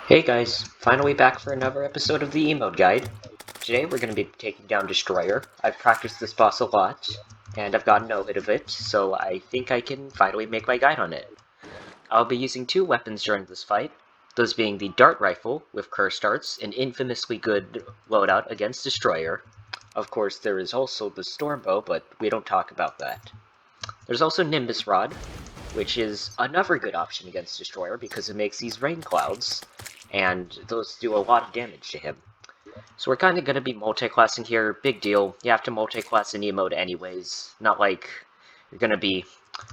Hey guys, finally back for another episode of the Emote Guide. Today we're going to be taking down Destroyer. I've practiced this boss a lot, and I've gotten no hit of it, so I think I can finally make my guide on it. I'll be using two weapons during this fight, those being the Dart Rifle with Curse Darts, an infamously good loadout against Destroyer. Of course, there is also the Storm Bow, but we don't talk about that. There's also Nimbus Rod, which is another good option against Destroyer because it makes these rain clouds, and those do a lot of damage to him. So we're kind of going to be multi-classing here. Big deal. You have to multi-class in emote anyways. Not like you're going to be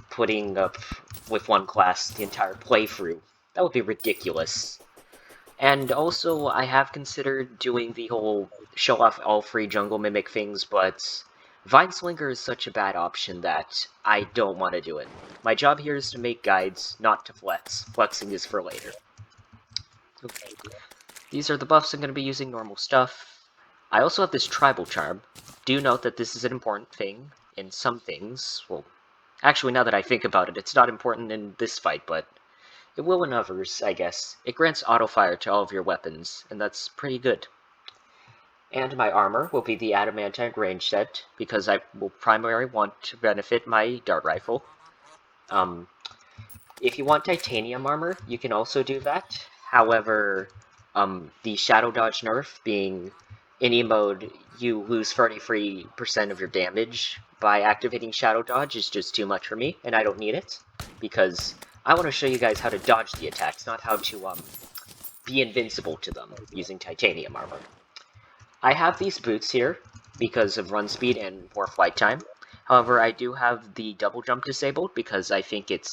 putting up with one class the entire playthrough. That would be ridiculous. And also, I have considered doing the whole show-off all three jungle mimic things, but Vineslinger is such a bad option that I don't want to do it. My job here is to make guides, not to flex. Flexing is for later. Okay. These are the buffs I'm going to be using, normal stuff. I also have this Tribal Charm. Do note that this is an important thing in some things. Well, actually, now that I think about it, it's not important in this fight, but it will in others, I guess. It grants auto-fire to all of your weapons, and that's pretty good. And my armor will be the Adamantine range set, because I will primarily want to benefit my dart rifle. If you want titanium armor, you can also do that. However, the Shadow Dodge nerf being in E-mode, you lose 33% of your damage by activating Shadow Dodge is just too much for me, and I don't need it, because I want to show you guys how to dodge the attacks, not how to be invincible to them using titanium armor. I have these boots here because of run speed and more flight time. However, I do have the double jump disabled because I think it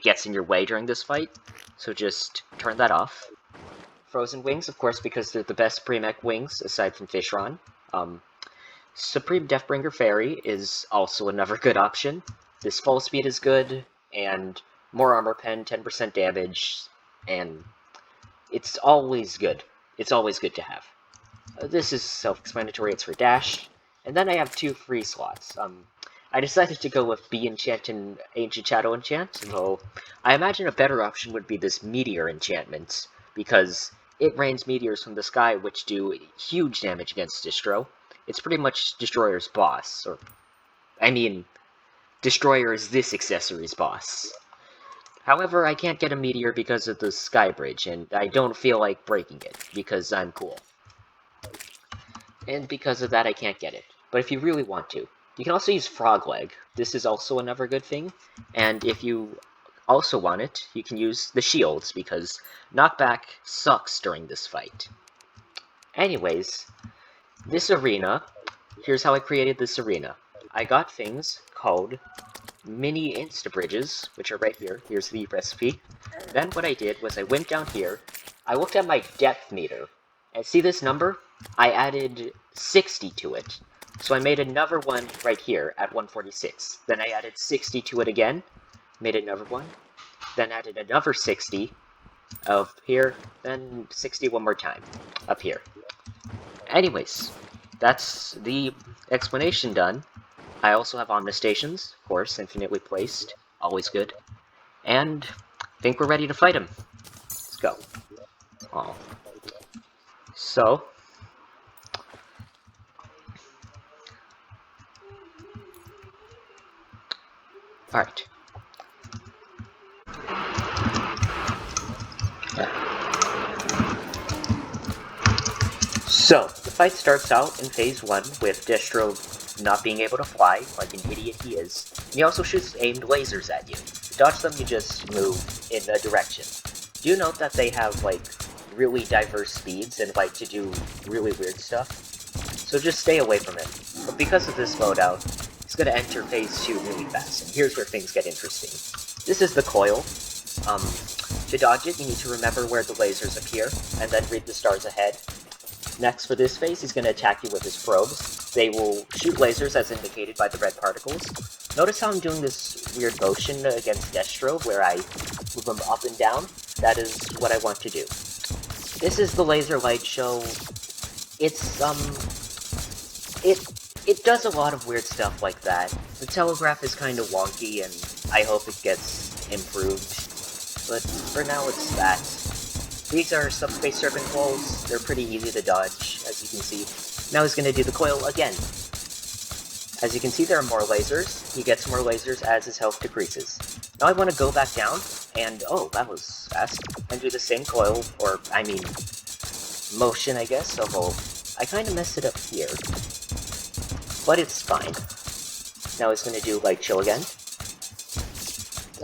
gets in your way during this fight, so just turn that off. Frozen wings, of course, because they're the best pre-mech wings aside from Fishron. Supreme Deathbringer Fairy is also another good option. This fall speed is good, and more armor pen, 10% damage, and it's always good. It's always good to have. This is self-explanatory, it's for dash. And then I have two free slots. I decided to go with Bee Enchant and Ancient Shadow Enchant, though I imagine a better option would be this Meteor Enchantment, because it rains meteors from the sky which do huge damage against Destro. It's pretty much Destroyer's boss, or, I mean, Destroyer is this accessory's boss. However, I can't get a meteor because of the sky bridge, and I don't feel like breaking it, because I'm cool. And because of that, I can't get it. But if you really want to, you can also use Frog Leg. This is also another good thing. And if you also want it, you can use the shields, because knockback sucks during this fight. Anyways, this arena, here's how I created this arena. I got things called mini insta-bridges, which are right here. Here's the recipe. Then what I did was I went down here, I looked at my depth meter, and see this number? I added 60 to it. So I made another one right here at 146. Then I added 60 to it again, made another one, then added another 60 up here, then 60 one more time up here. Anyways, that's the explanation done. I also have Omni Stations, of course, infinitely placed, always good. And I think we're ready to fight him. Let's go. Oh. So, alright. So, the fight starts out in phase 1 with Destro not being able to fly, like an idiot he is. And he also shoots aimed lasers at you. To dodge them, you just move in a direction. Do note that they have, like, really diverse speeds and like to do really weird stuff. So just stay away from him. But because of this loadout, he's going to enter phase 2 really fast, and here's where things get interesting. This is the coil. To dodge it, you need to remember where the lasers appear, and then read the stars ahead. Next, for this phase, he's going to attack you with his probes. They will shoot lasers as indicated by the red particles. Notice how I'm doing this weird motion against Destro, where I move him up and down? That is what I want to do. This is the laser light show. It's, it does a lot of weird stuff like that. The telegraph is kind of wonky, and I hope it gets improved. But for now, it's that. These are Subspace Serpent Walls. They're pretty easy to dodge, as you can see. Now he's going to do the coil again. As you can see, there are more lasers. He gets more lasers as his health decreases. Now I want to go back down, and oh, that was fast, and do the same coil, or, I mean, motion, I guess, although I kind of messed it up here. But it's fine. Now he's going to do Light Show again.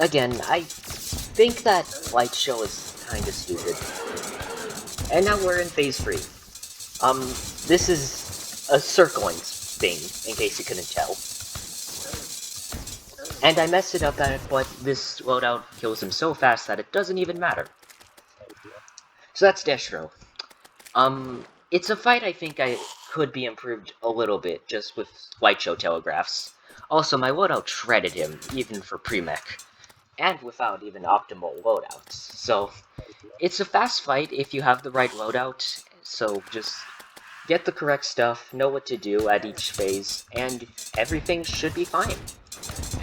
Again, I think that Light Show is kind of stupid. And now we're in phase 3. This is a circling thing, in case you couldn't tell. And I messed it up at it, but this loadout kills him so fast that it doesn't even matter. So that's Destro. It's a fight I think I could be improved a little bit, just with Light Show telegraphs. Also, my loadout shredded him, even for pre-mech. And without even optimal loadouts. So, it's a fast fight if you have the right loadout, so just get the correct stuff, know what to do at each phase, and everything should be fine.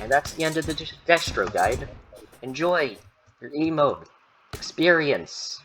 And that's the end of the Destro guide. Enjoy your E-mode experience.